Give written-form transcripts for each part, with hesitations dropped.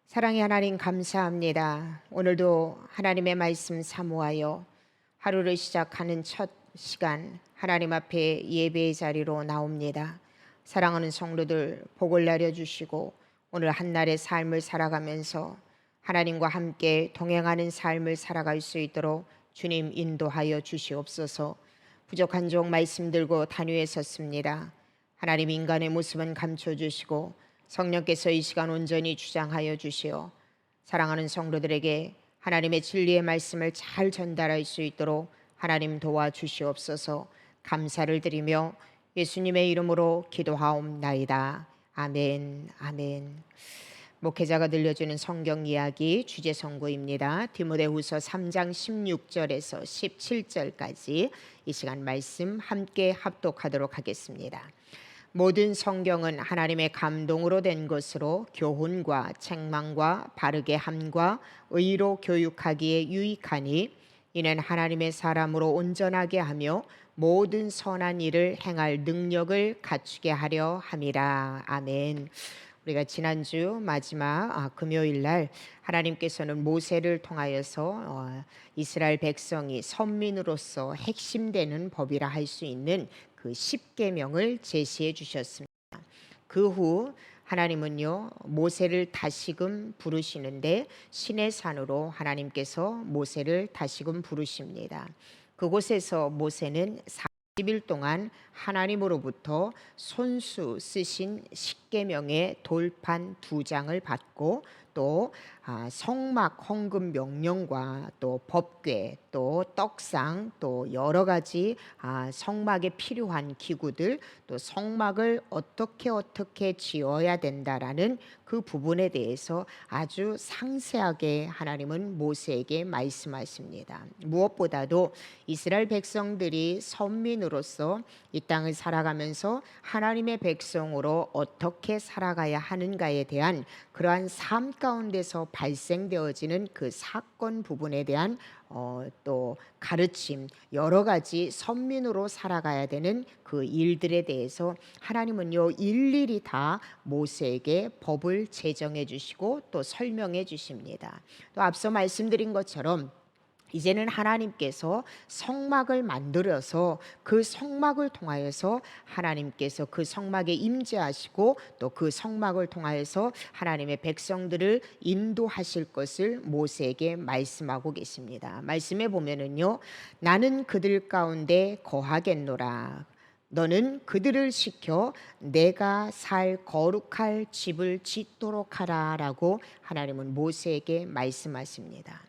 사랑의 하나님 감사합니다. 오늘도 하나님의 말씀 사모하여 하루를 시작하는 첫 시간 하나님 앞에 예배의 자리로 나옵니다. 사랑하는 성도들 복을 내려주시고 오늘 한날의 삶을 살아가면서 하나님과 함께 동행하는 삶을 살아갈 수 있도록 주님 인도하여 주시옵소서. 부족한 종 말씀 들고 단위에 섰습니다. 하나님 인간의 모습은 감춰주시고 성령께서 이 시간 온전히 주장하여 주시어 사랑하는 성도들에게 하나님의 진리의 말씀을 잘 전달할 수 있도록 하나님 도와주시옵소서. 감사를 드리며 예수님의 이름으로 기도하옵나이다. 아멘. 아멘. 목회자가 들려주는 성경 이야기 주제 선고입니다. 디모데후서 3장 16절에서 17절까지 이 시간 말씀 함께 합독하도록 하겠습니다. 모든 성경은 하나님의 감동으로 된 것으로 교훈과 책망과 바르게 함과 의로 교육하기에 유익하니 이는 하나님의 사람으로 온전하게 하며 모든 선한 일을 행할 능력을 갖추게 하려 함이라. 아멘. 우리가 지난주 마지막 금요일 날 하나님께서는 모세를 통하여서 이스라엘 백성이 선민으로서 핵심되는 법이라 할 수 있는 그 10계명을 제시해 주셨습니다. 그 후 하나님은요 모세를 다시금 부르시는데 시내 산으로 하나님께서 모세를 다시금 부르십니다. 그곳에서 모세는 40일 동안 하나님으로부터 손수 쓰신 10계명의 돌판 2장을 받고 또 성막 헌금 명령과 또 법궤 또 떡상 또 여러 가지 성막에 필요한 기구들 또 성막을 어떻게 지어야 된다라는 그 부분에 대해서 아주 상세하게 하나님은 모세에게 말씀하십니다. 무엇보다도 이스라엘 백성들이 선민으로서 이 땅을 살아가면서 하나님의 백성으로 어떻게 살아가야 하는가에 대한 그러한 삶 가운데서 발생되어지는 그 사건 부분에 대한 또 가르침, 여러 가지 선민으로 살아가야 되는 그 일들에 대해서 하나님은요 일일이 다 모세에게 법을 제정해 주시고 또 설명해 주십니다. 또 앞서 말씀드린 것처럼 이제는 하나님께서 성막을 만들어서 그 성막을 통하여서 하나님께서 그 성막에 임재하시고 또 그 성막을 통하여서 하나님의 백성들을 인도하실 것을 모세에게 말씀하고 계십니다. 말씀에 보면은요, 나는 그들 가운데 거하겠노라. 너는 그들을 시켜 내가 살 거룩할 집을 짓도록 하라라고 하나님은 모세에게 말씀하십니다.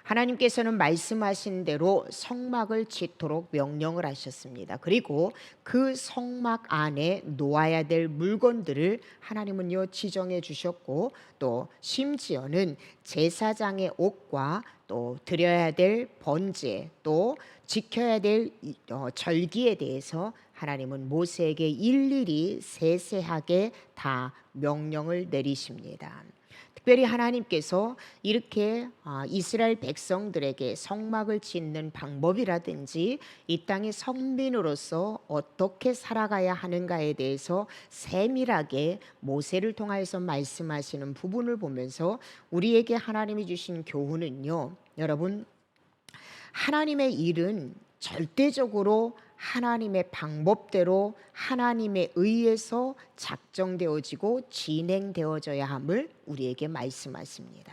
하나님께서는 말씀하신 대로 성막을 짓도록 명령을 하셨습니다. 그리고 그 성막 안에 놓아야 될 물건들을 하나님은요 지정해 주셨고 또 심지어는 제사장의 옷과 또 드려야 될 번제 또 지켜야 될 절기에 대해서 하나님은 모세에게 일일이 세세하게 다 명령을 내리십니다. 특별히 하나님께서 이렇게 이스라엘 백성들에게 성막을 짓는 방법이라든지 이 땅의 선민으로서 어떻게 살아가야 하는가에 대해서 세밀하게 모세를 통하여서 말씀하시는 부분을 보면서 우리에게 하나님이 주신 교훈은요, 여러분, 하나님의 일은 절대적으로 하나님의 방법대로 하나님에 의해서 작정되어지고 진행되어져야 함을 우리에게 말씀하십니다.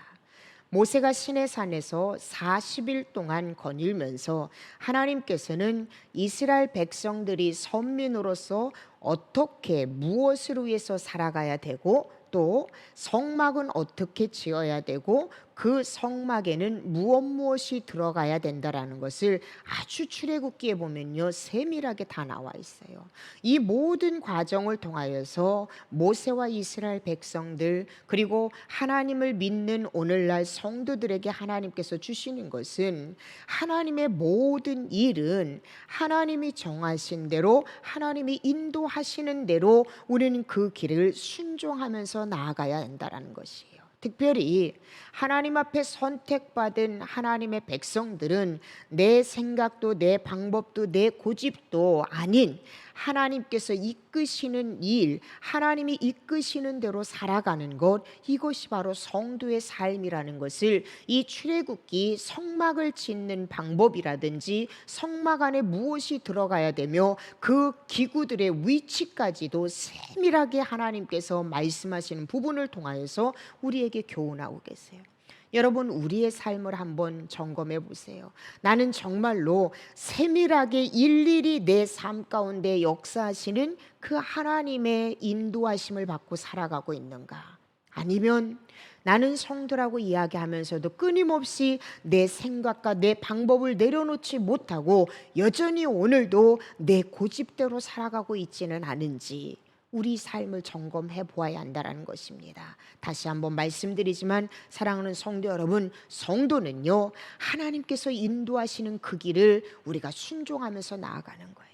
모세가 시내산에서 40일 동안 거닐면서 하나님께서는 이스라엘 백성들이 선민으로서 어떻게 무엇을 위해서 살아가야 되고 또 성막은 어떻게 지어야 되고 그 성막에는 무엇이 들어가야 된다라는 것을 아주 출애굽기에 보면요 세밀하게 다 나와 있어요. 이 모든 과정을 통하여서 모세와 이스라엘 백성들 그리고 하나님을 믿는 오늘날 성도들에게 하나님께서 주시는 것은 하나님의 모든 일은 하나님이 정하신 대로 하나님이 인도하시는 대로 우리는 그 길을 순종하면서 나아가야 한다는 것이에요. 특별히 하나님 앞에 선택받은 하나님의 백성들은 내 생각도 내 방법도 내 고집도 아닌 하나님께서 이끄시는 일, 하나님이 이끄시는 대로 살아가는 것, 이것이 바로 성도의 삶이라는 것을 이 출애굽기 성막을 짓는 방법이라든지 성막 안에 무엇이 들어가야 되며 그 기구들의 위치까지도 세밀하게 하나님께서 말씀하시는 부분을 통하여서 우리에게 교훈하고 계세요. 여러분, 우리의 삶을 한번 점검해 보세요. 나는 정말로 세밀하게 일일이 내 삶 가운데 역사하시는 그 하나님의 인도하심을 받고 살아가고 있는가? 아니면 나는 성도라고 이야기하면서도 끊임없이 내 생각과 내 방법을 내려놓지 못하고 여전히 오늘도 내 고집대로 살아가고 있지는 않은지 우리 삶을 점검해 보아야 한다는 것입니다. 다시 한번 말씀드리지만 사랑하는 성도 여러분, 성도는요 하나님께서 인도하시는 그 길을 우리가 순종하면서 나아가는 거예요.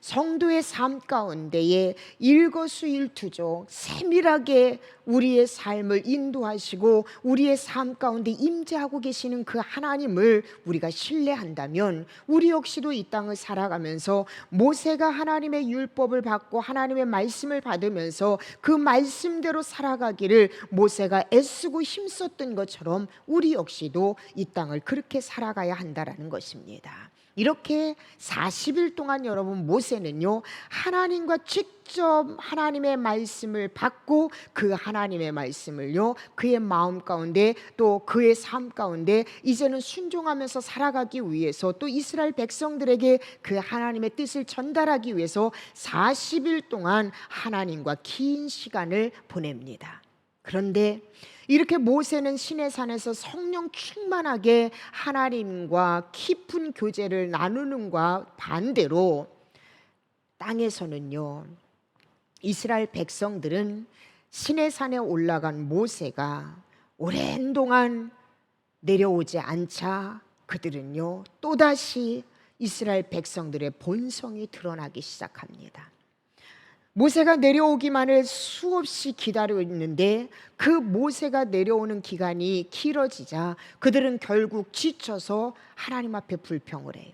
성도의 삶 가운데에 일거수일투족 세밀하게 우리의 삶을 인도하시고 우리의 삶 가운데 임재하고 계시는 그 하나님을 우리가 신뢰한다면 우리 역시도 이 땅을 살아가면서 모세가 하나님의 율법을 받고 하나님의 말씀을 받으면서 그 말씀대로 살아가기를 모세가 애쓰고 힘썼던 것처럼 우리 역시도 이 땅을 그렇게 살아가야 한다라는 것입니다. 이렇게 40일 동안 여러분 모세는요 하나님과 직접 하나님의 말씀을 받고 그 하나님의 말씀을요 그의 마음 가운데 또 그의 삶 가운데 이제는 순종하면서 살아가기 위해서 또 이스라엘 백성들에게 그 하나님의 뜻을 전달하기 위해서 40일 동안 하나님과 긴 시간을 보냅니다. 그런데 이렇게 모세는 시내산에서 성령 충만하게 하나님과 깊은 교제를 나누는 것과 반대로 땅에서는요 이스라엘 백성들은 시내산에 올라간 모세가 오랜 동안 내려오지 않자 그들은요 또다시 이스라엘 백성들의 본성이 드러나기 시작합니다. 모세가 내려오기만을 수없이 기다리고 있는데 그 모세가 내려오는 기간이 길어지자 그들은 결국 지쳐서 하나님 앞에 불평을 해요.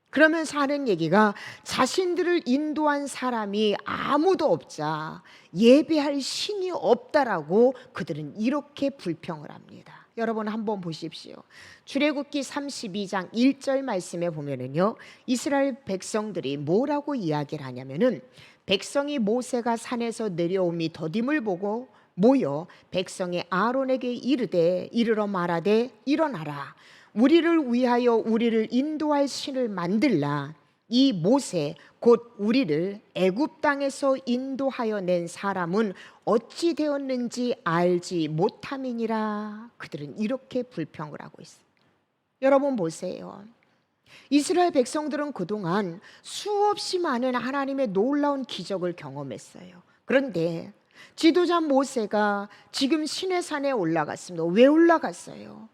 그러면서 하는 얘기가 자신들을 인도한 사람이 아무도 없자 예배할 신이 없다라고 그들은 이렇게 불평을 합니다. 여러분 한번 보십시오. 출애굽기 32장 1절 말씀에 보면은요 이스라엘 백성들이 뭐라고 이야기를 하냐면은 백성이 모세가 산에서 내려옴이 더딤을 보고 모여 백성이 아론에게 이르러 말하되 일어나라 우리를 위하여 우리를 인도할 신을 만들라 이 모세 곧 우리를 애굽 땅에서 인도하여 낸 사람은 어찌 되었는지 알지 못함이니라. 그들은 이렇게 불평을 하고 있어요. 여러분 보세요. 이스라엘 백성들은 그동안 수없이 많은 하나님의 놀라운 기적을 경험했어요. 그런데 지도자 모세가 지금 시내산에 올라갔습니다. 왜 올라갔어요?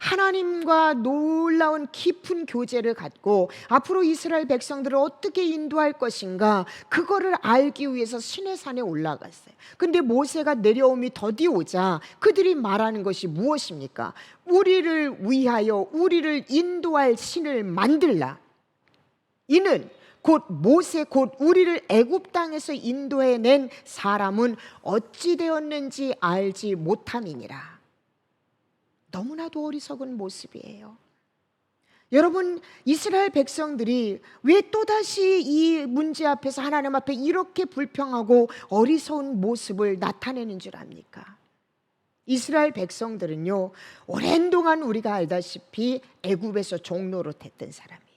하나님과 놀라운 깊은 교제를 갖고 앞으로 이스라엘 백성들을 어떻게 인도할 것인가 그거를 알기 위해서 시내산에 올라갔어요. 근데 모세가 내려옴이 더디오자 그들이 말하는 것이 무엇입니까? 우리를 위하여 우리를 인도할 신을 만들라. 이는 곧 모세 곧 우리를 애굽 땅에서 인도해낸 사람은 어찌 되었는지 알지 못함이니라. 너무나도 어리석은 모습이에요. 여러분 이스라엘 백성들이 왜 또다시 이 문제 앞에서 하나님 앞에 이렇게 불평하고 어리석은 모습을 나타내는 줄 압니까? 이스라엘 백성들은요 오랜 동안 우리가 알다시피 애굽에서 종노릇했던 사람이에요.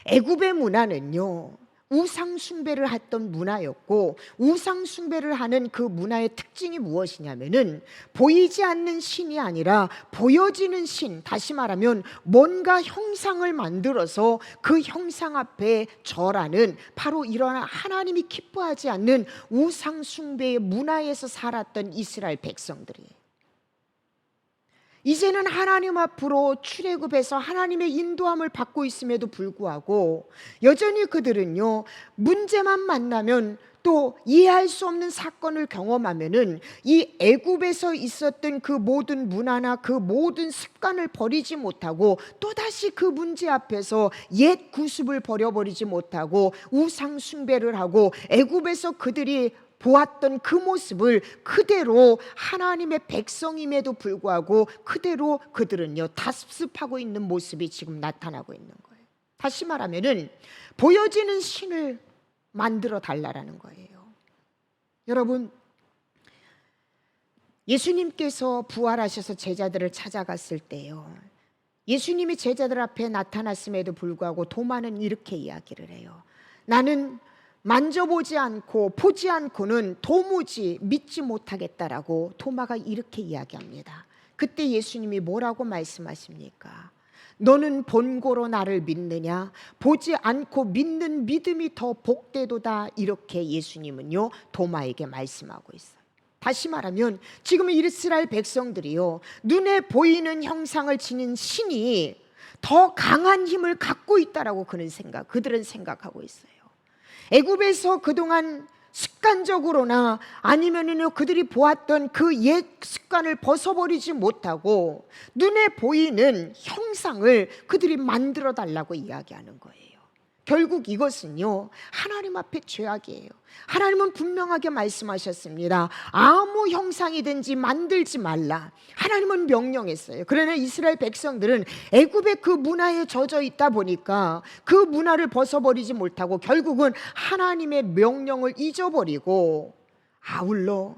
애굽의 문화는요 우상 숭배를 했던 문화였고 우상 숭배를 하는 그 문화의 특징이 무엇이냐면은 보이지 않는 신이 아니라 보여지는 신, 다시 말하면 뭔가 형상을 만들어서 그 형상 앞에 절하는 바로 이러한 하나님이 기뻐하지 않는 우상 숭배의 문화에서 살았던 이스라엘 백성들이에요. 이제는 하나님 앞으로 출애굽해서 하나님의 인도함을 받고 있음에도 불구하고 여전히 그들은요, 문제만 만나면, 또 이해할 수 없는 사건을 경험하면은 이 애굽에서 있었던 그 모든 문화나 그 모든 습관을 버리지 못하고, 또다시 그 문제 앞에서 옛 구습을 버려버리지 못하고 우상 숭배를 하고 애굽에서 그들이 보았던 그 모습을 그대로 하나님의 백성임에도 불구하고 그대로 그들은요 답습하고 있는 모습이 지금 나타나고 있는 거예요. 다시 말하면은 보여지는 신을 만들어 달라라는 거예요. 여러분, 예수님께서 부활하셔서 제자들을 찾아갔을 때요, 예수님이 제자들 앞에 나타났음에도 불구하고 도마는 이렇게 이야기를 해요. 나는 만져보지 않고 보지 않고는 도무지 믿지 못하겠다라고 도마가 이렇게 이야기합니다. 그때 예수님이 뭐라고 말씀하십니까? 너는 본고로 나를 믿느냐? 보지 않고 믿는 믿음이 더 복되도다. 이렇게 예수님은요 도마에게 말씀하고 있어요. 다시 말하면 지금 이스라엘 백성들이요, 눈에 보이는 형상을 지닌 신이 더 강한 힘을 갖고 있다라고 그들은 생각하고 있어요. 애굽에서 그동안 습관적으로나 아니면은요 그들이 보았던 그 옛 습관을 벗어버리지 못하고 눈에 보이는 형상을 그들이 만들어 달라고 이야기하는 거예요. 결국 이것은요 하나님 앞에 죄악이에요. 하나님은 분명하게 말씀하셨습니다. 아무 형상이든지 만들지 말라. 하나님은 명령했어요. 그러나 이스라엘 백성들은 애굽의 그 문화에 젖어 있다 보니까 그 문화를 벗어버리지 못하고 결국은 하나님의 명령을 잊어버리고 아울러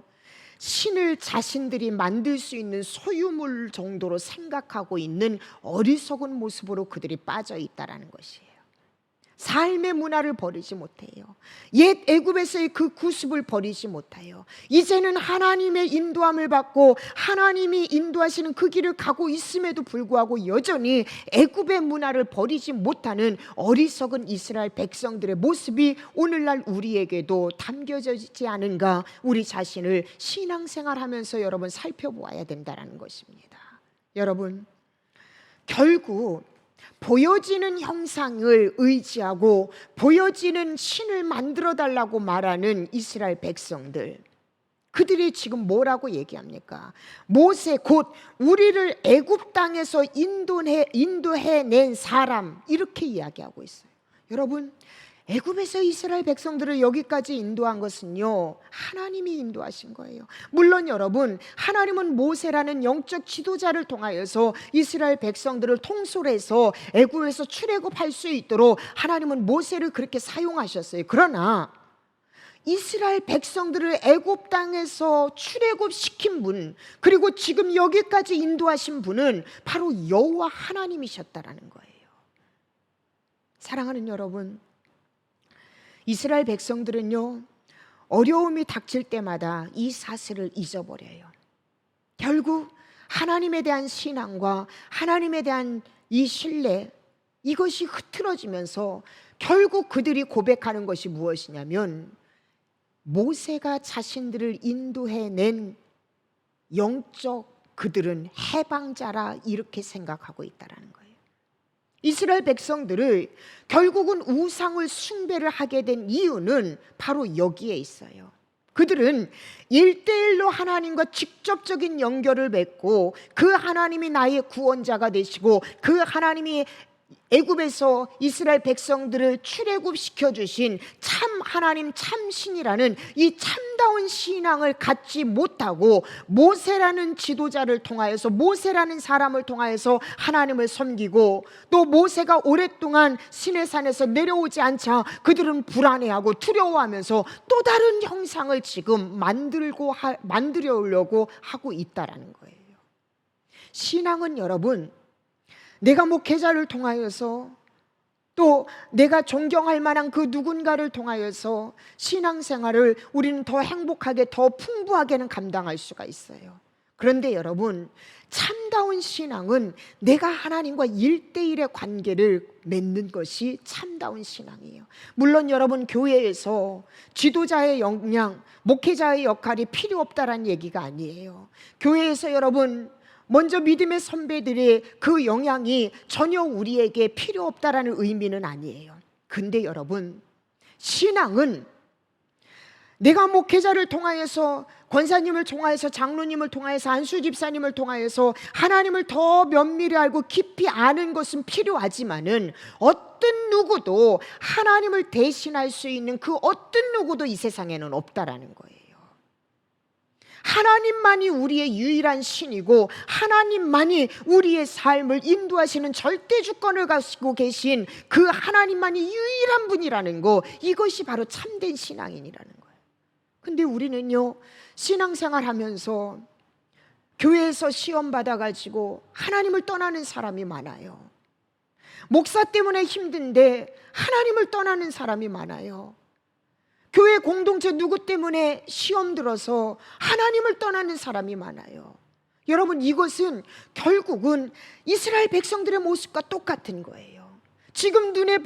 신을 자신들이 만들 수 있는 소유물 정도로 생각하고 있는 어리석은 모습으로 그들이 빠져 있다라는 것이에요. 삶의 문화를 버리지 못해요. 옛 애굽에서의 그 구습을 버리지 못해요. 이제는 하나님의 인도함을 받고 하나님이 인도하시는 그 길을 가고 있음에도 불구하고 여전히 애굽의 문화를 버리지 못하는 어리석은 이스라엘 백성들의 모습이 오늘날 우리에게도 담겨져 있지 않은가, 우리 자신을 신앙생활하면서 여러분 살펴보아야 된다는 것입니다. 여러분, 결국 보여지는 형상을 의지하고 보여지는 신을 만들어 달라고 말하는 이스라엘 백성들, 그들이 지금 뭐라고 얘기합니까? 모세 곧 우리를 애굽 땅에서 인도해낸 사람, 이렇게 이야기하고 있어요. 여러분, 애굽에서 이스라엘 백성들을 여기까지 인도한 것은요 하나님이 인도하신 거예요. 물론 여러분, 하나님은 모세라는 영적 지도자를 통하여서 이스라엘 백성들을 통솔해서 애굽에서 출애굽할 수 있도록 하나님은 모세를 그렇게 사용하셨어요. 그러나 이스라엘 백성들을 애굽 땅에서 출애굽시킨 분, 그리고 지금 여기까지 인도하신 분은 바로 여호와 하나님이셨다라는 거예요. 사랑하는 여러분, 이스라엘 백성들은요 어려움이 닥칠 때마다 이 사실을 잊어버려요. 결국 하나님에 대한 신앙과 하나님에 대한 이 신뢰, 이것이 흐트러지면서 결국 그들이 고백하는 것이 무엇이냐면 모세가 자신들을 인도해낸 영적 그들은 해방자라, 이렇게 생각하고 있다는 거예요. 이스라엘 백성들을 결국은 우상을 숭배를 하게 된 이유는 바로 여기에 있어요. 그들은 1대1로 하나님과 직접적인 연결을 맺고 그 하나님이 나의 구원자가 되시고 그 하나님이 애굽에서 이스라엘 백성들을 출애굽시켜 주신 참 하나님, 참 신이라는 이 참다운 신앙을 갖지 못하고 모세라는 지도자를 통하여서, 모세라는 사람을 통하여서 하나님을 섬기고, 또 모세가 오랫동안 시내산에서 내려오지 않자 그들은 불안해하고 두려워하면서 또 다른 형상을 지금 만들려고 하고 있다라는 거예요. 신앙은 여러분, 내가 목회자를 통하여서, 또 내가 존경할 만한 그 누군가를 통하여서 신앙생활을 우리는 더 행복하게, 더 풍부하게는 감당할 수가 있어요. 그런데 여러분, 참다운 신앙은 내가 하나님과 1대1의 관계를 맺는 것이 참다운 신앙이에요. 물론 여러분, 교회에서 지도자의 역량, 목회자의 역할이 필요 없다라는 얘기가 아니에요. 교회에서 여러분 먼저 믿음의 선배들의 그 영향이 전혀 우리에게 필요 없다라는 의미는 아니에요. 근데 여러분, 신앙은 내가 목회자를 통하여서, 권사님을 통하여서, 장로님을 통하여서, 안수 집사님을 통하여서 하나님을 더 면밀히 알고 깊이 아는 것은 필요하지만은 어떤 누구도 하나님을 대신할 수 있는 그 어떤 누구도 이 세상에는 없다라는 거예요. 하나님만이 우리의 유일한 신이고 하나님만이 우리의 삶을 인도하시는 절대 주권을 가지고 계신 그 하나님만이 유일한 분이라는 거, 이것이 바로 참된 신앙인이라는 거예요. 근데 우리는요, 신앙생활 하면서 교회에서 시험 받아가지고 하나님을 떠나는 사람이 많아요. 목사 때문에 힘든데 하나님을 떠나는 사람이 많아요. 교회 공동체 누구 때문에 시험 들어서 하나님을 떠나는 사람이 많아요. 여러분, 이것은 결국은 이스라엘 백성들의 모습과 똑같은 거예요. 지금 눈에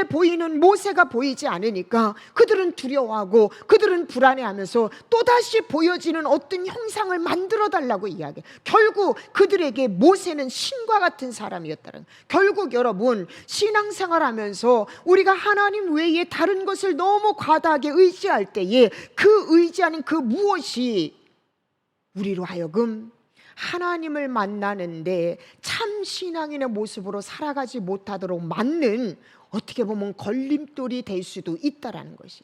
보이는 모세가 보이지 않으니까 그들은 두려워하고 그들은 불안해하면서 또다시 보여지는 어떤 형상을 만들어 달라고 이야기해요. 결국 그들에게 모세는 신과 같은 사람이었다는, 결국 여러분, 신앙생활하면서 우리가 하나님 외에 다른 것을 너무 과다하게 의지할 때에 그 의지하는 그 무엇이 우리로 하여금 하나님을 만나는데 참 신앙인의 모습으로 살아가지 못하도록 맞는, 어떻게 보면 걸림돌이 될 수도 있다라는 것이.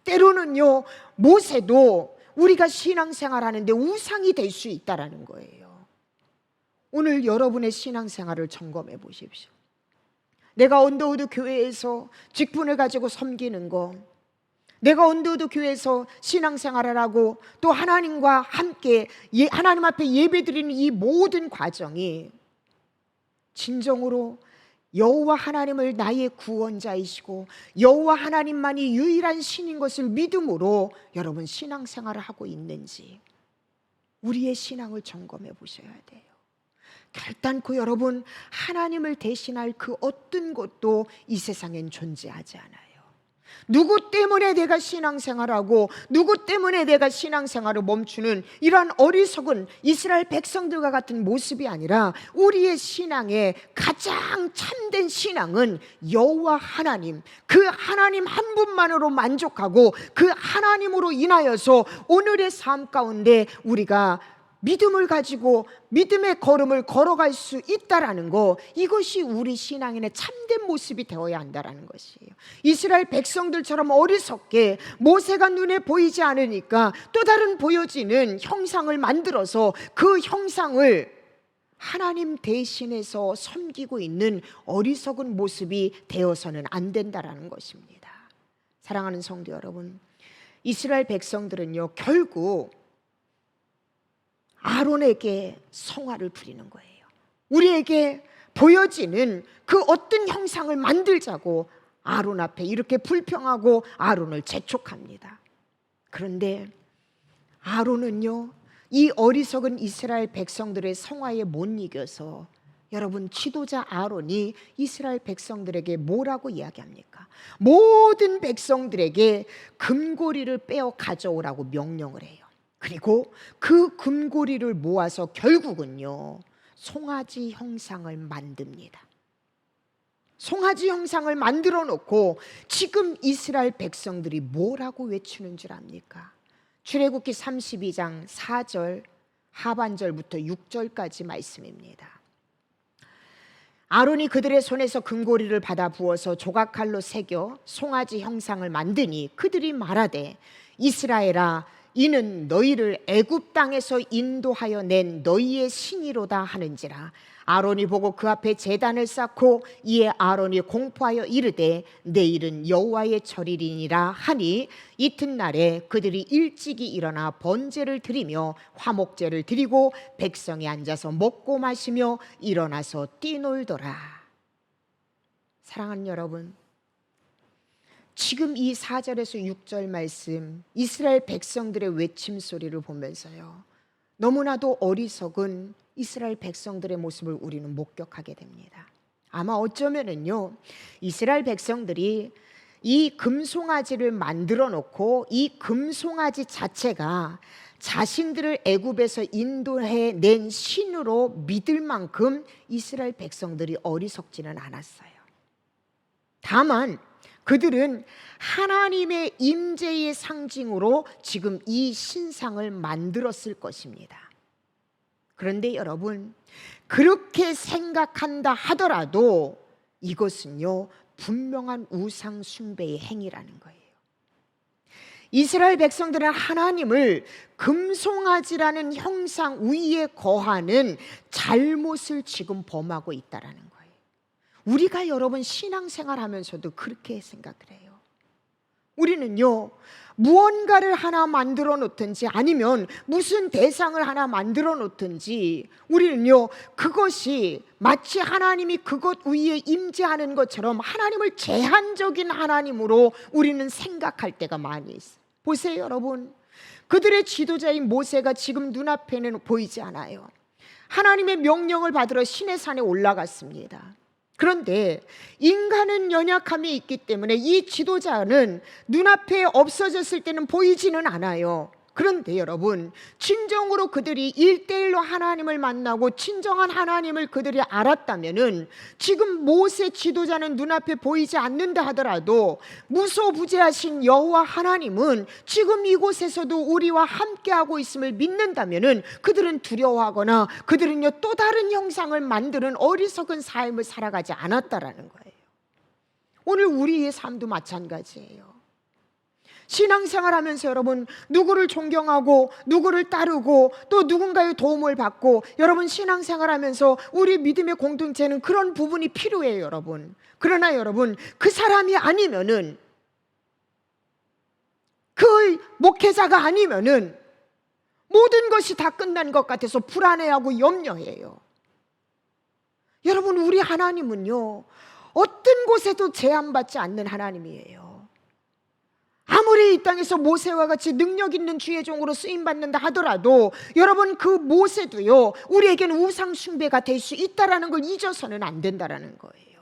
때로는요, 모세도 우리가 신앙생활하는데 우상이 될 수 있다라는 거예요. 오늘 여러분의 신앙생활을 점검해 보십시오. 내가 언더우드 교회에서 직분을 가지고 섬기는 거, 내가 언더우드 교회에서 신앙생활을 하고 또 하나님과 함께 하나님 앞에 예배드리는 이 모든 과정이 진정으로 여호와 하나님을 나의 구원자이시고 여호와 하나님만이 유일한 신인 것을 믿음으로 여러분 신앙생활을 하고 있는지 우리의 신앙을 점검해 보셔야 돼요. 결단코 여러분, 하나님을 대신할 그 어떤 것도 이 세상엔 존재하지 않아요. 누구 때문에 내가 신앙생활하고 누구 때문에 내가 신앙생활을 멈추는 이러한 어리석은 이스라엘 백성들과 같은 모습이 아니라, 우리의 신앙의 가장 참된 신앙은 여호와 하나님, 그 하나님 한 분만으로 만족하고 그 하나님으로 인하여서 오늘의 삶 가운데 우리가 믿음을 가지고 믿음의 걸음을 걸어갈 수 있다라는 거, 이것이 우리 신앙인의 참된 모습이 되어야 한다라는 것이에요. 이스라엘 백성들처럼 어리석게 모세가 눈에 보이지 않으니까 또 다른 보여지는 형상을 만들어서 그 형상을 하나님 대신해서 섬기고 있는 어리석은 모습이 되어서는 안 된다라는 것입니다. 사랑하는 성도 여러분, 이스라엘 백성들은요, 결국 아론에게 성화를 부리는 거예요. 우리에게 보여지는 그 어떤 형상을 만들자고 아론 앞에 이렇게 불평하고 아론을 재촉합니다. 그런데 아론은요, 이 어리석은 이스라엘 백성들의 성화에 못 이겨서, 여러분, 지도자 아론이 이스라엘 백성들에게 뭐라고 이야기합니까? 모든 백성들에게 금고리를 빼어 가져오라고 명령을 해요. 그리고 그 금고리를 모아서 결국은요, 송아지 형상을 만듭니다. 송아지 형상을 만들어 놓고 지금 이스라엘 백성들이 뭐라고 외치는 줄 압니까? 출애굽기 32장 4절 하반절부터 6절까지 말씀입니다. 아론이 그들의 손에서 금고리를 받아 부어서 조각칼로 새겨 송아지 형상을 만드니 그들이 말하되, 이스라엘아, 이는 너희를 애굽 땅에서 인도하여 낸 너희의 신이로다 하는지라. 아론이 보고 그 앞에 제단을 쌓고 이에 아론이 공포하여 이르되, 내일은 여호와의 절일이니라 하니, 이튿날에 그들이 일찍이 일어나 번제를 드리며 화목제를 드리고 백성이 앉아서 먹고 마시며 일어나서 뛰놀더라. 사랑하는 여러분, 지금 이 4절에서 6절 말씀, 이스라엘 백성들의 외침 소리를 보면서요, 너무나도 어리석은 이스라엘 백성들의 모습을 우리는 목격하게 됩니다. 아마 어쩌면은요, 이스라엘 백성들이 이 금송아지를 만들어 놓고 이 금송아지 자체가 자신들을 애굽에서 인도해 낸 신으로 믿을 만큼 이스라엘 백성들이 어리석지는 않았어요. 다만 그들은 하나님의 임재의 상징으로 지금 이 신상을 만들었을 것입니다. 그런데 여러분, 그렇게 생각한다 하더라도 이것은요, 분명한 우상 숭배의 행위라는 거예요. 이스라엘 백성들은 하나님을 금송아지라는 형상 위에 거하는 잘못을 지금 범하고 있다라는 거예요. 우리가 여러분 신앙생활하면서도 그렇게 생각을 해요. 우리는요, 무언가를 하나 만들어 놓든지 아니면 무슨 대상을 하나 만들어 놓든지 우리는요, 그것이 마치 하나님이 그것 위에 임재하는 것처럼 하나님을 제한적인 하나님으로 우리는 생각할 때가 많이 있어요. 보세요 여러분, 그들의 지도자인 모세가 지금 눈앞에는 보이지 않아요. 하나님의 명령을 받으러 시내산에 올라갔습니다. 그런데 인간은 연약함이 있기 때문에 이 지도자는 눈앞에 없어졌을 때는 보이지는 않아요. 그런데 여러분, 진정으로 그들이 1대1로 하나님을 만나고 진정한 하나님을 그들이 알았다면은 지금 모세 지도자는 눈앞에 보이지 않는다 하더라도 무소부재하신 여호와 하나님은 지금 이곳에서도 우리와 함께하고 있음을 믿는다면은 그들은 두려워하거나 그들은요 또 다른 형상을 만드는 어리석은 삶을 살아가지 않았다라는 거예요. 오늘 우리의 삶도 마찬가지예요. 신앙생활 하면서 여러분 누구를 존경하고 누구를 따르고 또 누군가의 도움을 받고 여러분 신앙생활 하면서 우리 믿음의 공동체는 그런 부분이 필요해요 여러분. 그러나 여러분 그 사람이 아니면은 그 목회자가 아니면은 모든 것이 다 끝난 것 같아서 불안해하고 염려해요. 여러분 우리 하나님은요 어떤 곳에도 제한받지 않는 하나님이에요. 아무리 이 땅에서 모세와 같이 능력 있는 주의 종으로 쓰임받는다 하더라도 여러분 그 모세도요 우리에게는 우상 숭배가 될 수 있다라는 걸 잊어서는 안 된다라는 거예요.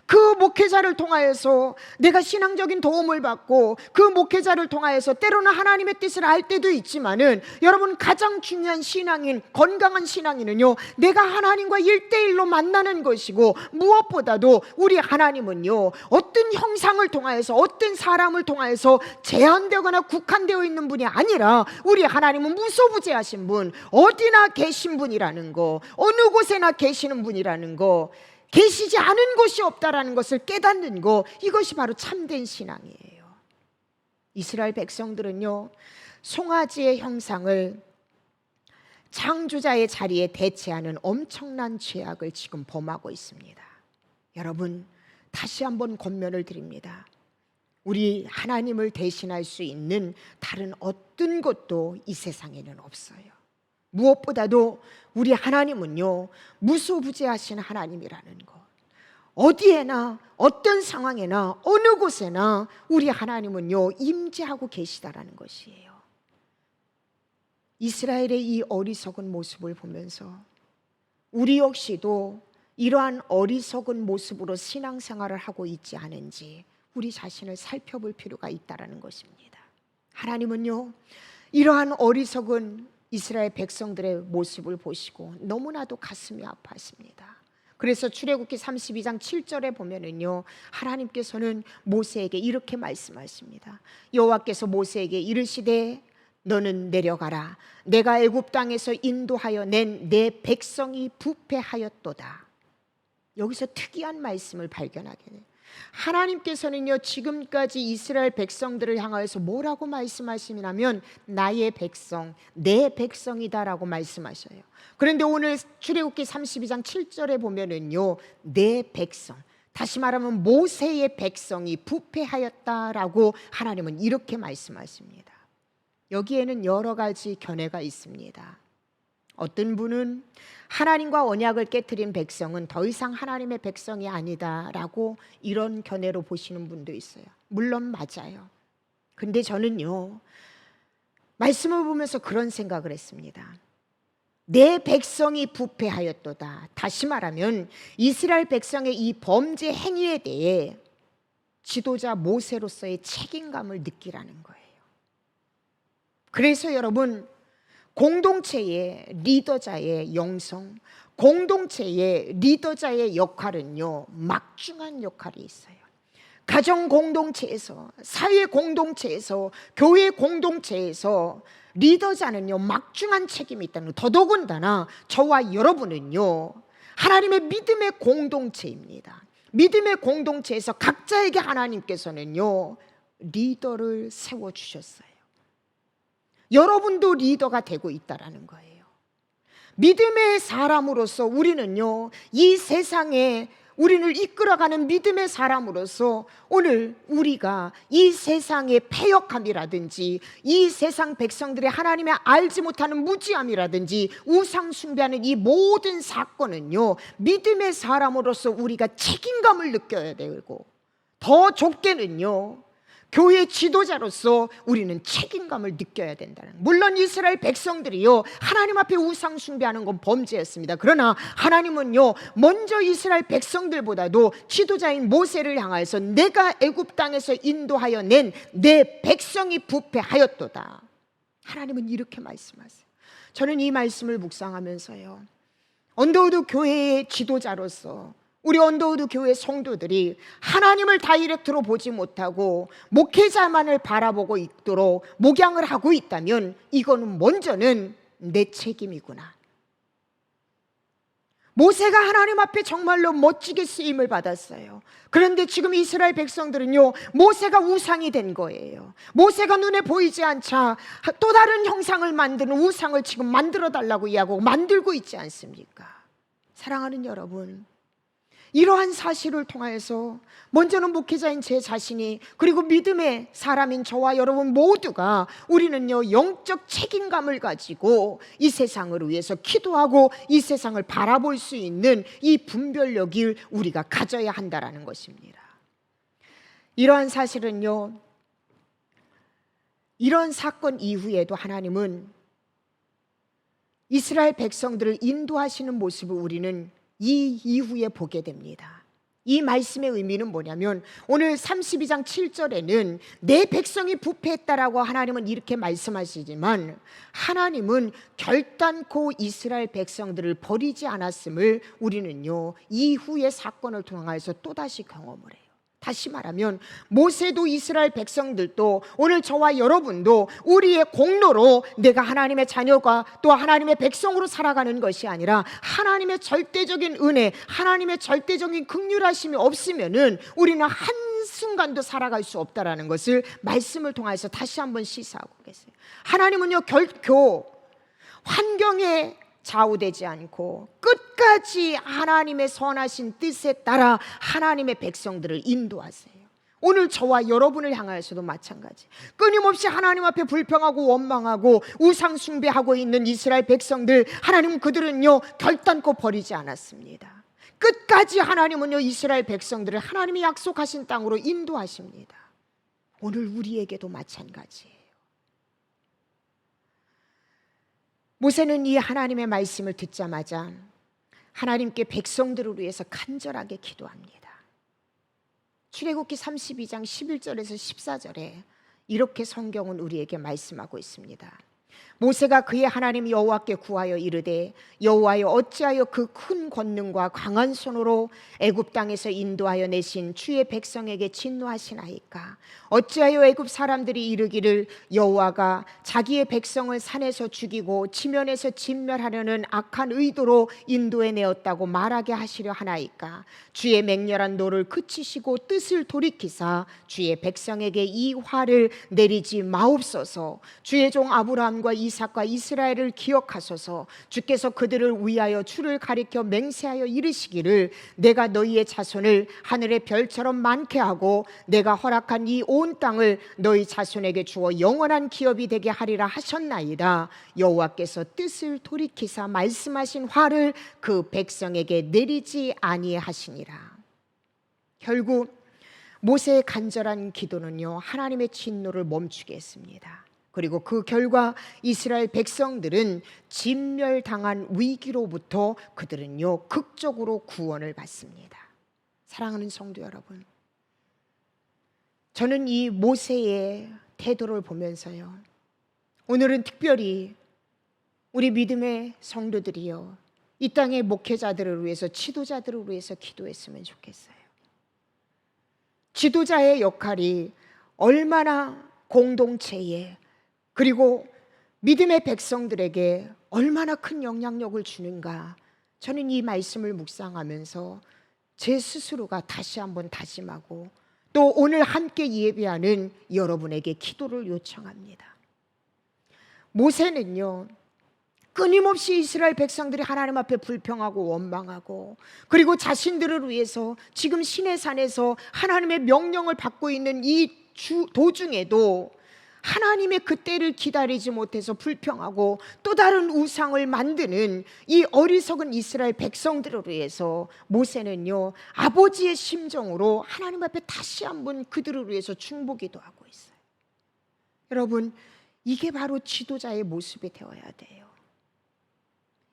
그 목회자를 통하여서 내가 신앙적인 도움을 받고 그 목회자를 통하여서 때로는 하나님의 뜻을 알 때도 있지만은 여러분 가장 중요한 신앙인, 건강한 신앙인은요 내가 하나님과 1대1로 만나는 것이고 무엇보다도 우리 하나님은요 어떤 형상을 통하여서 어떤 사람을 통하여서 제한되거나 국한되어 있는 분이 아니라 우리 하나님은 무소부재하신 분, 어디나 계신 분이라는 거, 어느 곳에나 계시는 분이라는 거, 계시지 않은 곳이 없다라는 것을 깨닫는 거, 이것이 바로 참된 신앙이에요. 이스라엘 백성들은요 송아지의 형상을 창조자의 자리에 대체하는 엄청난 죄악을 지금 범하고 있습니다. 여러분 다시 한번 권면을 드립니다. 우리 하나님을 대신할 수 있는 다른 어떤 것도 이 세상에는 없어요. 무엇보다도 우리 하나님은요 무소부재하신 하나님이라는 것, 어디에나 어떤 상황에나 어느 곳에나 우리 하나님은요 임재하고 계시다라는 것이에요. 이스라엘의 이 어리석은 모습을 보면서 우리 역시도 이러한 어리석은 모습으로 신앙생활을 하고 있지 않은지 우리 자신을 살펴볼 필요가 있다라는 것입니다. 하나님은요 이러한 어리석은 이스라엘 백성들의 모습을 보시고 너무나도 가슴이 아파하십니다. 그래서 출애굽기 32장 7절에 보면은요 하나님께서는 모세에게 이렇게 말씀하십니다. 여호와께서 모세에게 이르시되 너는 내려가라. 내가 애굽 땅에서 인도하여 낸 내 백성이 부패하였도다. 여기서 특이한 말씀을 발견하게 돼요. 하나님께서는요 지금까지 이스라엘 백성들을 향하여서 뭐라고 말씀하시냐면 나의 백성, 내 백성이다라고 말씀하셔요. 그런데 오늘 출애굽기 32장 7절에 보면은요 내 백성, 다시 말하면 모세의 백성이 부패하였다라고 하나님은 이렇게 말씀하십니다. 여기에는 여러 가지 견해가 있습니다. 어떤 분은 하나님과 언약을 깨트린 백성은 더 이상 하나님의 백성이 아니다라고 이런 견해로 보시는 분도 있어요. 물론 맞아요. 근데 저는요 말씀을 보면서 그런 생각을 했습니다. 내 백성이 부패하였도다. 다시 말하면 이스라엘 백성의 이 범죄 행위에 대해 지도자 모세로서의 책임감을 느끼라는 거예요. 그래서 여러분, 공동체의 리더자의 영성, 공동체의 리더자의 역할은요, 막중한 역할이 있어요. 가정 공동체에서, 사회 공동체에서, 교회 공동체에서 리더자는요, 막중한 책임이 있다는 거. 더더군다나 저와 여러분은요, 하나님의 믿음의 공동체입니다. 믿음의 공동체에서 각자에게 하나님께서는요, 리더를 세워주셨어요. 여러분도 리더가 되고 있다라는 거예요. 믿음의 사람으로서 우리는요, 이 세상에 우리를 이끌어가는 믿음의 사람으로서 오늘 우리가 이 세상의 패역함이라든지 이 세상 백성들의 하나님의 알지 못하는 무지함이라든지 우상 숭배하는 이 모든 사건은요, 믿음의 사람으로서 우리가 책임감을 느껴야 되고, 더 좁게는요, 교회 지도자로서 우리는 책임감을 느껴야 된다는. 물론 이스라엘 백성들이요, 하나님 앞에 우상 숭배하는 건 범죄였습니다. 그러나 하나님은요, 먼저 이스라엘 백성들보다도 지도자인 모세를 향하여서 내가 애굽 땅에서 인도하여 낸 내 백성이 부패하였도다. 하나님은 이렇게 말씀하세요. 저는 이 말씀을 묵상하면서요, 언더우드 교회의 지도자로서 우리 언더우드 교회 성도들이 하나님을 다이렉트로 보지 못하고 목회자만을 바라보고 있도록 목양을 하고 있다면 이거는 먼저는 내 책임이구나. 모세가 하나님 앞에 정말로 멋지게 쓰임을 받았어요. 그런데 지금 이스라엘 백성들은요, 모세가 우상이 된 거예요. 모세가 눈에 보이지 않자 또 다른 형상을 만드는 우상을 지금 만들어 달라고 이야기하고 만들고 있지 않습니까? 사랑하는 여러분, 이러한 사실을 통하여서 먼저는 목회자인 제 자신이, 그리고 믿음의 사람인 저와 여러분 모두가 우리는요, 영적 책임감을 가지고 이 세상을 위해서 기도하고 이 세상을 바라볼 수 있는 이 분별력을 우리가 가져야 한다라는 것입니다. 이러한 사실은요, 이런 사건 이후에도 하나님은 이스라엘 백성들을 인도하시는 모습을 우리는 이 이후에 보게 됩니다. 이 말씀의 의미는 뭐냐면, 오늘 32장 7절에는 내 백성이 부패했다라고 하나님은 이렇게 말씀하시지만, 하나님은 결단코 이스라엘 백성들을 버리지 않았음을 우리는요, 이후의 사건을 통해서 또다시 경험을 해요. 다시 말하면 모세도 이스라엘 백성들도 오늘 저와 여러분도 우리의 공로로 내가 하나님의 자녀가 또 하나님의 백성으로 살아가는 것이 아니라 하나님의 절대적인 은혜, 하나님의 절대적인 긍휼하심이 없으면은 우리는 한순간도 살아갈 수 없다라는 것을 말씀을 통해서 다시 한번 시사하고 계세요. 하나님은요, 결코 환경에 좌우되지 않고 끝까지 하나님의 선하신 뜻에 따라 하나님의 백성들을 인도하세요. 오늘 저와 여러분을 향하여서도 마찬가지. 끊임없이 하나님 앞에 불평하고 원망하고 우상 숭배하고 있는 이스라엘 백성들, 하나님은 그들은요, 결단코 버리지 않았습니다. 끝까지 하나님은요, 이스라엘 백성들을 하나님이 약속하신 땅으로 인도하십니다. 오늘 우리에게도 마찬가지예요. 모세는 이 하나님의 말씀을 듣자마자 하나님께 백성들을 위해서 간절하게 기도합니다. 출애굽기 32장 11절에서 14절에 이렇게 성경은 우리에게 말씀하고 있습니다. 모세가 그의 하나님 여호와께 구하여 이르되, 여호와여, 어찌하여 그 큰 권능과 강한 손으로 애굽 땅에서 인도하여 내신 주의 백성에게 진노하시나이까? 어찌하여 애굽 사람들이 이르기를 여호와가 자기의 백성을 산에서 죽이고 지면에서 진멸하려는 악한 의도로 인도해 내었다고 말하게 하시려 하나이까? 주의 맹렬한 노를 그치시고 뜻을 돌이키사 주의 백성에게 이 화를 내리지 마옵소서. 주의 종 아브라함과 이삭과 이스라엘을 기억하소서. 주께서 그들을 위하여 주를 가리켜 맹세하여 이르시기를, 내가 너희의 자손을 하늘의 별처럼 많게 하고 내가 허락한 이 온 땅을 너희 자손에게 주어 영원한 기업이 되게 하리라 하셨나이다. 여호와께서 뜻을 돌이키사 말씀하신 화를 그 백성에게 내리지 아니하시니라. 결국 모세의 간절한 기도는요, 하나님의 진노를 멈추게 했습니다. 그리고 그 결과 이스라엘 백성들은 진멸당한 위기로부터 그들은요, 극적으로 구원을 받습니다. 사랑하는 성도 여러분, 저는 이 모세의 태도를 보면서요, 오늘은 특별히 우리 믿음의 성도들이요, 이 땅의 목회자들을 위해서, 지도자들을 위해서 기도했으면 좋겠어요. 지도자의 역할이 얼마나 공동체에, 그리고 믿음의 백성들에게 얼마나 큰 영향력을 주는가, 저는 이 말씀을 묵상하면서 제 스스로가 다시 한번 다짐하고, 또 오늘 함께 예배하는 여러분에게 기도를 요청합니다. 모세는요, 끊임없이 이스라엘 백성들이 하나님 앞에 불평하고 원망하고, 그리고 자신들을 위해서 지금 시내산에서 하나님의 명령을 받고 있는 이 도중에도 하나님의 그 때를 기다리지 못해서 불평하고 또 다른 우상을 만드는 이 어리석은 이스라엘 백성들을 위해서 모세는요, 아버지의 심정으로 하나님 앞에 다시 한번 그들을 위해서 중보기도 하고 있어요. 여러분, 이게 바로 지도자의 모습이 되어야 돼요.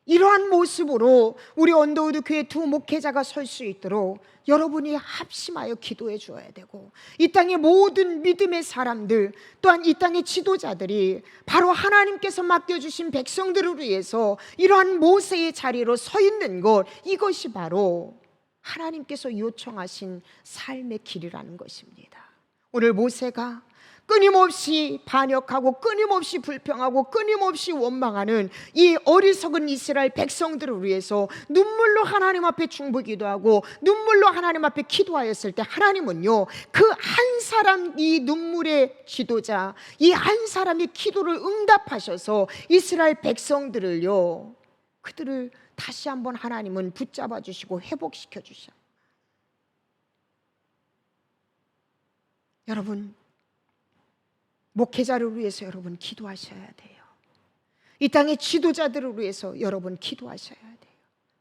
이러한 모습으로 우리 언더우드 교회 두 목회자가 설 수 있도록 여러분이 합심하여 기도해 주어야 되고, 이 땅의 모든 믿음의 사람들, 또한 이 땅의 지도자들이 바로 하나님께서 맡겨주신 백성들을 위해서 이러한 모세의 자리로 서 있는 것, 이것이 바로 하나님께서 요청하신 삶의 길이라는 것입니다. 오늘 모세가 끊임없이 반역하고 끊임없이 불평하고 끊임없이 원망하는 이 어리석은 이스라엘 백성들을 위해서 눈물로 하나님 앞에 중보기도하고 눈물로 하나님 앞에 기도하였을 때, 하나님은요, 그 한 사람, 이 눈물의 지도자, 이 한 사람의 기도를 응답하셔서 이스라엘 백성들을요, 그들을 다시 한번 하나님은 붙잡아 주시고 회복시켜 주셔. 여러분, 목회자를 위해서 여러분 기도하셔야 돼요. 이 땅의 지도자들을 위해서 여러분 기도하셔야 돼요.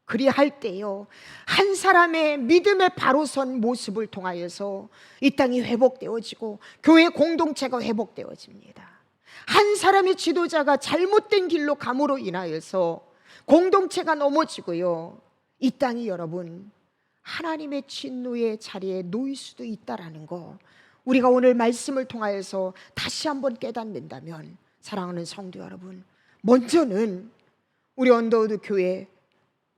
그리할 때요, 한 사람의 믿음의 바로 선 모습을 통하여서 이 땅이 회복되어지고 교회 공동체가 회복되어집니다. 한 사람의 지도자가 잘못된 길로 감으로 인하여서 공동체가 넘어지고요, 이 땅이 여러분 하나님의 진노의 자리에 놓일 수도 있다라는 거, 우리가 오늘 말씀을 통하여서 다시 한번 깨닫는다면, 사랑하는 성도 여러분, 먼저는 우리 언더우드 교회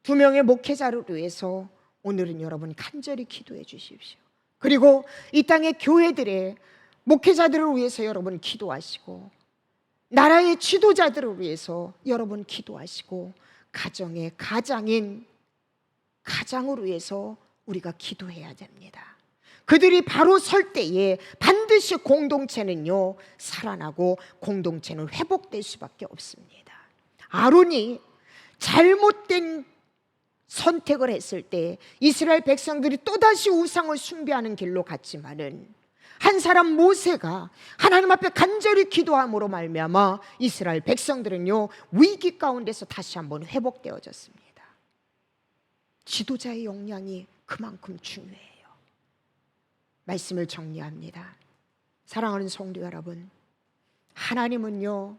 두 명의 목회자를 위해서 오늘은 여러분 간절히 기도해 주십시오. 그리고 이 땅의 교회들의 목회자들을 위해서 여러분 기도하시고, 나라의 지도자들을 위해서 여러분 기도하시고, 가정의 가장인 가장을 위해서 우리가 기도해야 됩니다. 그들이 바로 설 때에 반드시 공동체는요 살아나고 공동체는 회복될 수밖에 없습니다. 아론이 잘못된 선택을 했을 때 이스라엘 백성들이 또다시 우상을 숭배하는 길로 갔지만은, 한 사람 모세가 하나님 앞에 간절히 기도함으로 말미암아 이스라엘 백성들은요 위기 가운데서 다시 한번 회복되어졌습니다. 지도자의 역량이 그만큼 중요해요. 말씀을 정리합니다. 사랑하는 성도 여러분, 하나님은요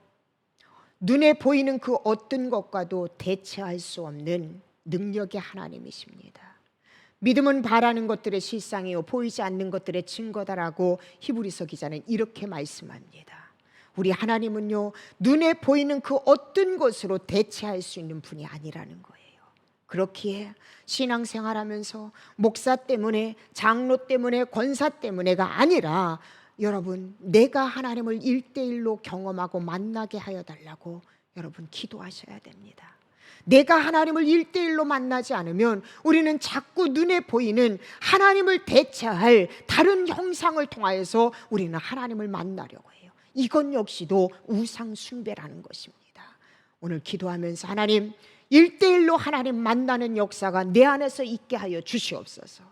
눈에 보이는 그 어떤 것과도 대체할 수 없는 능력의 하나님이십니다. 믿음은 바라는 것들의 실상이요 보이지 않는 것들의 증거다라고 히브리서 기자는 이렇게 말씀합니다. 우리 하나님은요 눈에 보이는 그 어떤 것으로 대체할 수 있는 분이 아니라는 거예요. 그렇기에 신앙생활하면서 목사 때문에, 장로 때문에, 권사 때문에가 아니라 여러분 내가 하나님을 1대1로 경험하고 만나게 하여 달라고 여러분 기도하셔야 됩니다. 내가 하나님을 1대1로 만나지 않으면 우리는 자꾸 눈에 보이는 하나님을 대체할 다른 형상을 통하여서 우리는 하나님을 만나려고 해요. 이건 역시도 우상 숭배라는 것입니다. 오늘 기도하면서 하나님 1대1로 하나님 만나는 역사가 내 안에서 있게 하여 주시옵소서.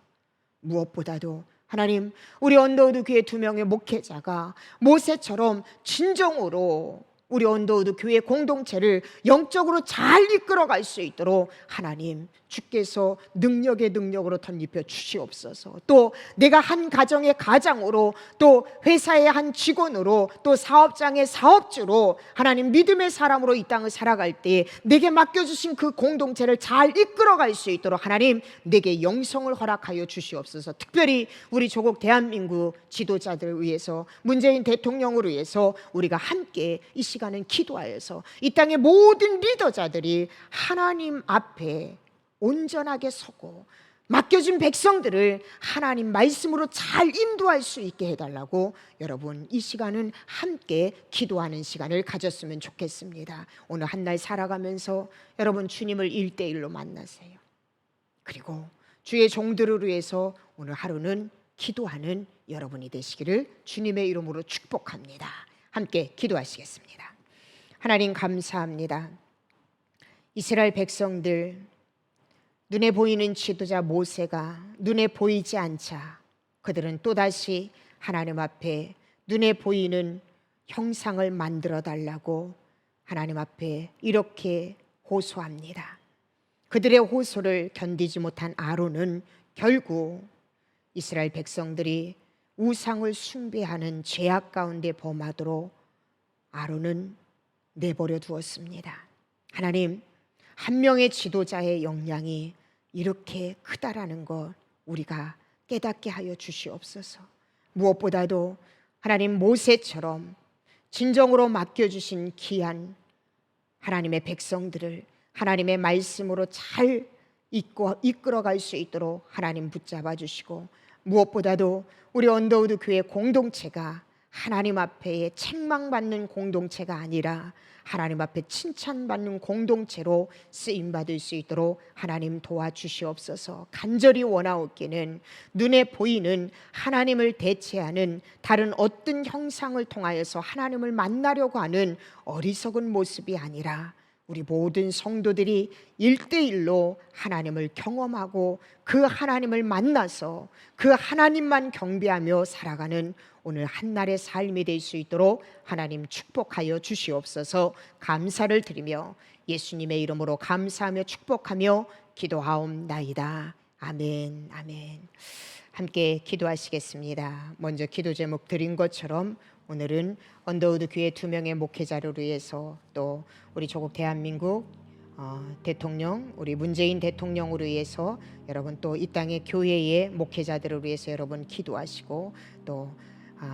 무엇보다도 하나님, 우리 언더우드 교회 두 명의 목회자가 모세처럼 진정으로 우리 언더우드 교회 공동체를 영적으로 잘 이끌어갈 수 있도록 하나님 주께서 능력의 능력으로 덧입혀 주시옵소서. 또 내가 한 가정의 가장으로, 또 회사의 한 직원으로, 또 사업장의 사업주로 하나님 믿음의 사람으로 이 땅을 살아갈 때 내게 맡겨주신 그 공동체를 잘 이끌어갈 수 있도록 하나님 내게 영성을 허락하여 주시옵소서. 특별히 우리 조국 대한민국 지도자들을 위해서, 문재인 대통령을 위해서 우리가 함께 이 시간은 기도하여서 이 땅의 모든 리더자들이 하나님 앞에 온전하게 서고 맡겨진 백성들을 하나님 말씀으로 잘 인도할 수 있게 해달라고 여러분 이 시간은 함께 기도하는 시간을 가졌으면 좋겠습니다. 오늘 한 날 살아가면서 여러분 주님을 1대1로 만나세요. 그리고 주의 종들을 위해서 오늘 하루는 기도하는 여러분이 되시기를 주님의 이름으로 축복합니다. 함께 기도하시겠습니다. 하나님 감사합니다. 이스라엘 백성들, 눈에 보이는 지도자 모세가 눈에 보이지 않자 그들은 또다시 하나님 앞에 눈에 보이는 형상을 만들어 달라고 하나님 앞에 이렇게 호소합니다. 그들의 호소를 견디지 못한 아론은 결국 이스라엘 백성들이 우상을 숭배하는 죄악 가운데 범하도록 아론은 내버려 두었습니다. 하나님, 한 명의 지도자의 역량이 이렇게 크다라는 것 우리가 깨닫게 하여 주시옵소서. 무엇보다도 하나님 모세처럼 진정으로 맡겨주신 귀한 하나님의 백성들을 하나님의 말씀으로 잘 이끌어갈 수 있도록 하나님 붙잡아 주시고, 무엇보다도 우리 언더우드 교회 공동체가 하나님 앞에 책망받는 공동체가 아니라 하나님 앞에 칭찬받는 공동체로 쓰임받을 수 있도록 하나님 도와주시옵소서. 간절히 원하옵기는 눈에 보이는 하나님을 대체하는 다른 어떤 형상을 통하여서 하나님을 만나려고 하는 어리석은 모습이 아니라 우리 모든 성도들이 1대1로 하나님을 경험하고 그 하나님을 만나서 그 하나님만 경배하며 살아가는 오늘 한날의 삶이 될 수 있도록 하나님 축복하여 주시옵소서. 감사를 드리며 예수님의 이름으로 감사하며 축복하며 기도하옵나이다. 아멘, 아멘. 함께 기도하시겠습니다. 먼저 기도 제목 드린 것처럼 오늘은 언더우드 교회 2명의 목회자를 위해서, 또 우리 조국 대한민국 대통령, 우리 문재인 대통령으로 위해서 여러분, 또 이 땅의 교회의 목회자들을 위해서 여러분 기도하시고, 또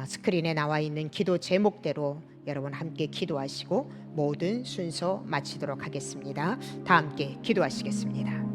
스크린에 나와 있는 기도 제목대로 여러분 함께 기도하시고 모든 순서 마치도록 하겠습니다. 다 함께 기도하시겠습니다.